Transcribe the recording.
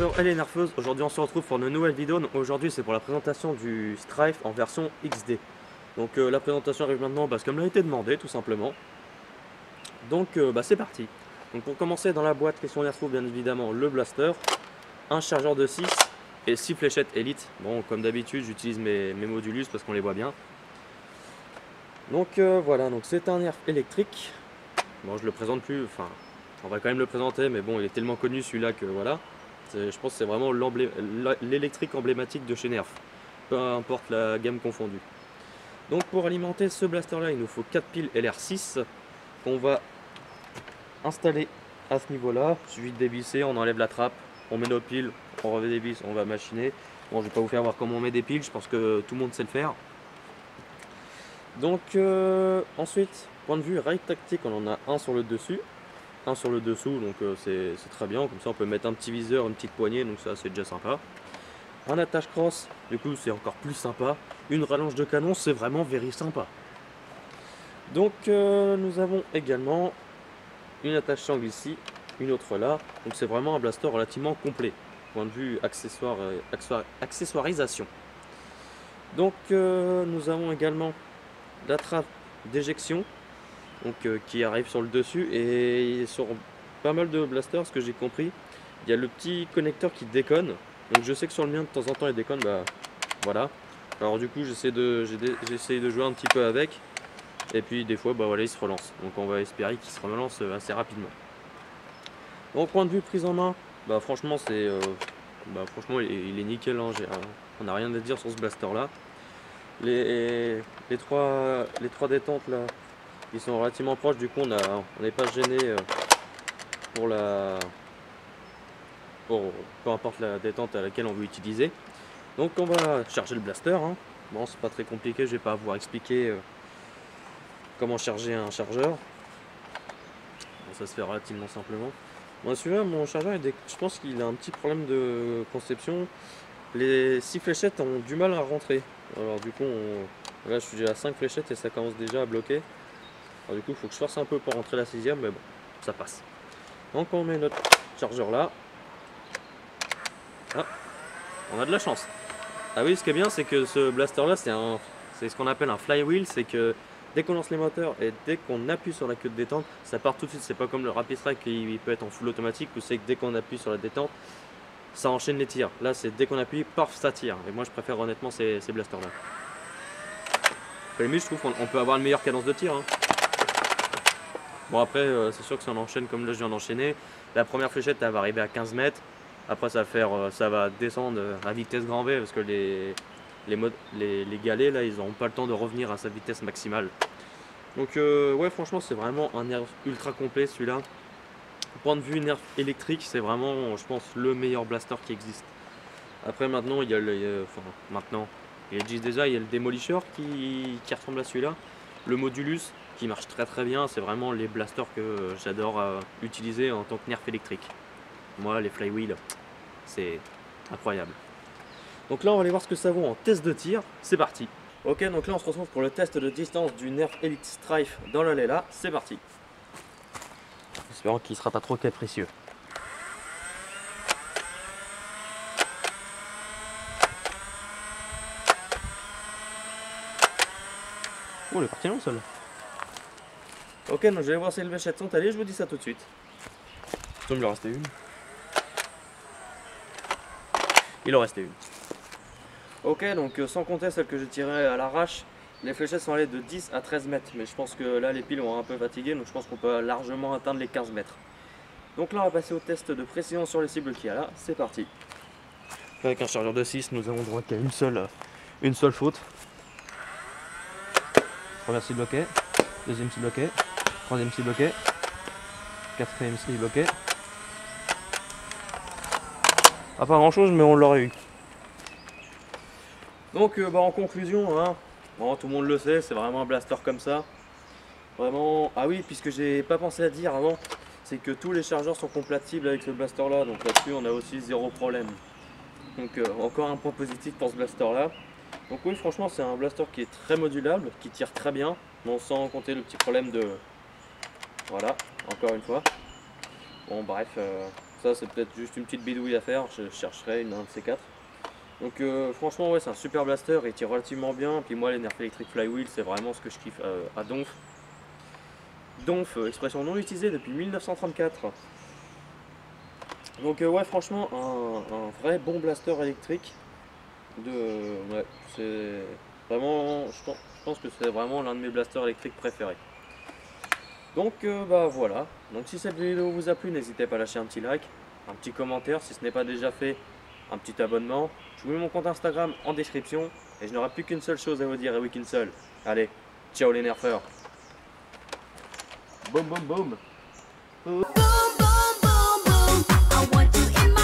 Yo, elle est nerfeuse. Aujourd'hui on se retrouve pour une nouvelle vidéo. Aujourd'hui c'est pour la présentation du Strife en version XD. Donc la présentation arrive maintenant parce qu'elle me l'a été demandé tout simplement. Donc c'est parti. Donc pour commencer, dans la boîte, qu'est-ce qu'on y retrouve? Bien évidemment le blaster, un chargeur de 6 et 6 fléchettes Elite. Bon, comme d'habitude j'utilise mes Modulus parce qu'on les voit bien. Donc voilà, donc c'est un nerf électrique. Bon, je le présente plus, enfin on va quand même le présenter, mais bon, il est tellement connu celui-là que voilà. Je pense que c'est vraiment l'électrique emblématique de chez Nerf, peu importe la gamme confondue. Donc pour alimenter ce blaster là, il nous faut 4 piles LR6 qu'on va installer à ce niveau là. Il suffit de dévisser, on enlève la trappe, on met nos piles, on redévisse, on va machiner. Bon, je vais pas vous faire voir comment on met des piles, je pense que tout le monde sait le faire. Donc ensuite, point de vue rail tactique, on en a un sur le dessus, un sur le dessous, donc c'est très bien. Comme ça on peut mettre un petit viseur, une petite poignée, donc ça c'est déjà sympa. Un attache cross, du coup c'est encore plus sympa. Une rallonge de canon, c'est vraiment very sympa. Donc nous avons également une attache sangle ici, une autre là, donc c'est vraiment un blaster relativement complet point de vue accessoirisation. Donc nous avons également la trappe d'éjection, donc qui arrive sur le dessus, et sur pas mal de blasters, ce que j'ai compris, il y a le petit connecteur qui déconne. Donc je sais que sur le mien de temps en temps il déconne, bah voilà. Alors du coup j'essaie de jouer un petit peu avec, et puis des fois bah voilà, il se relance. Donc on va espérer qu'il se relance assez rapidement. Donc point de vue prise en main, bah franchement c'est franchement il est nickel, hein. On n'a rien à dire sur ce blaster là. Les trois détentes là, ils sont relativement proches, du coup on n'est pas gêné pour peu importe la détente à laquelle on veut utiliser. Donc on va charger le blaster, hein. Bon, c'est pas très compliqué, je vais pas vous expliquer comment charger un chargeur. Bon, ça se fait relativement simplement. Bon, celui-là, mon chargeur, je pense qu'il a un petit problème de conception. Les 6 fléchettes ont du mal à rentrer. Alors du coup, là je suis à 5 fléchettes et ça commence déjà à bloquer. Alors du coup, il faut que je force un peu pour rentrer la 6e, mais bon, ça passe. Donc on met notre chargeur là. Ah, on a de la chance. Ah oui, ce qui est bien, c'est que ce blaster là, c'est ce qu'on appelle un flywheel. C'est que dès qu'on lance les moteurs et dès qu'on appuie sur la queue de détente, ça part tout de suite. C'est pas comme le Rapid Strike qui peut être en full automatique, où c'est que dès qu'on appuie sur la détente, ça enchaîne les tirs. Là, c'est dès qu'on appuie, paf, ça tire. Et moi, je préfère honnêtement ces blasters là. Je trouve qu'on peut avoir une meilleure cadence de tir, hein. Bon, après c'est sûr que si on enchaîne comme là je viens d'enchaîner, la première fléchette elle va arriver à 15 mètres. Après ça va descendre à vitesse grand V, parce que les galets là, ils n'auront pas le temps de revenir à sa vitesse maximale. Donc ouais, franchement c'est vraiment un nerf ultra complet celui-là. Point de vue nerf électrique, c'est vraiment, je pense, le meilleur blaster qui existe. Après maintenant il y a il existe déjà, il y a le Demolisher qui ressemble à celui-là, le Modulus qui marche très très bien. C'est vraiment les blasters que j'adore utiliser en tant que nerf électrique. Moi, les flywheels, c'est incroyable. Donc là on va aller voir ce que ça vaut en test de tir. C'est parti. Ok, donc là on se retrouve pour le test de distance du Nerf Elite Strife dans le Lela. C'est parti. Espérons qu'il ne sera pas trop capricieux. Oh, il est parti long seul. Ok, donc je vais voir si les fléchettes sont allées, je vous dis ça tout de suite. Il me restait une. Il en restait une. Ok, donc sans compter celle que j'ai tirée à l'arrache, les fléchettes sont allées de 10 à 13 mètres. Mais je pense que là les piles ont un peu fatigué, donc je pense qu'on peut largement atteindre les 15 mètres. Donc là on va passer au test de précision sur les cibles qu'il y a là. C'est parti. Avec un chargeur de 6, nous avons droit qu'à une seule faute. Première cible bloquée, deuxième cible bloquée, troisième cible bloquée, quatrième cible bloquée. Ah, pas grand chose, mais on l'aurait eu. Donc en conclusion, hein, bon, tout le monde le sait, c'est vraiment un blaster comme ça. Vraiment. Ah oui, puisque j'ai pas pensé à dire avant, c'est que tous les chargeurs sont compatibles avec ce blaster là, donc là-dessus on a aussi zéro problème. Donc encore un point positif pour ce blaster là. Donc oui, franchement c'est un blaster qui est très modulable, qui tire très bien, bon, sans compter le petit problème de... Voilà, encore une fois. Bon bref, Ça c'est peut-être juste une petite bidouille à faire, je chercherai un de ces quatre. Donc franchement ouais, c'est un super blaster, il tire relativement bien. Puis moi les nerfs électriques flywheel c'est vraiment ce que je kiffe à donf. Donf, expression non utilisée depuis 1934. Donc ouais, franchement un vrai bon blaster électrique. Ouais, c'est vraiment, je pense que c'est vraiment l'un de mes blasters électriques préférés. Donc bah voilà, donc si cette vidéo vous a plu, n'hésitez pas à lâcher un petit like, un petit commentaire si ce n'est pas déjà fait, un petit abonnement. Je vous mets mon compte Instagram en description et je n'aurai plus qu'une seule chose à vous dire, et oui qu'une seule. Allez, ciao les nerfeurs. Boum boum boum. Boom, boom, boom, boom. I want you in my